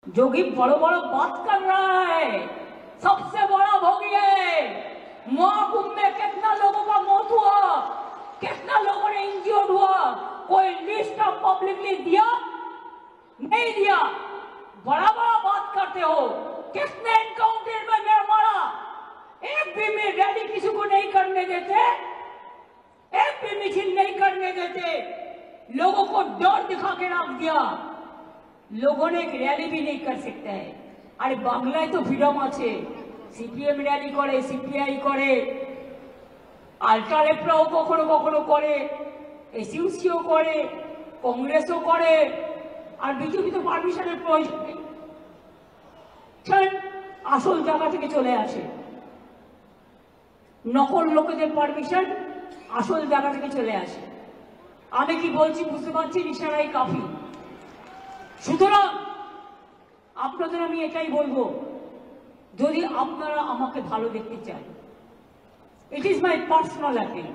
जोगी बड़ो बड़ो बात कर रहा है, सबसे बड़ा भोगी है। महाकुंभ में कितना लोगों का मौत हुआ, कितना लोगों ने इंजर्ड हुआ, कोई लिस्ट ऑफ पब्लिकली दिया? नहीं दिया। बड़ा बड़ा बात करते हो। किसने एनकाउंटर में मारा? एक भी में रैली किसी को नहीं करने देते, एक भी मिছিল नहीं करने देते, लोगों को डर दिखा के रख दिया। लोगों ने एक रैली भी नहीं कर सकते है। अरे बांग्लाয় तो फ्रीडम আছে, সিপিএম র‍্যালি করে, সিপিআই করে, আল্ট্রালেফরাও কখনো কখনো করে, এসইউসিও করে, কংগ্রেসও করে, আর বিজেপি তো পারমিশনের প্রয়োজন নেই। আসল জায়গা থেকে চলে আসে, নকল লোকেদের পারমিশন আসল জায়গা থেকে চলে আসে। আমি কি বলছি বুঝতে পারছি, ইশারাই কাফি। সুতরাং আপনাদের আমি এটাই বলবো, যদি আপনারা আমাকে ভালো দেখতে চান, it is my personal appeal,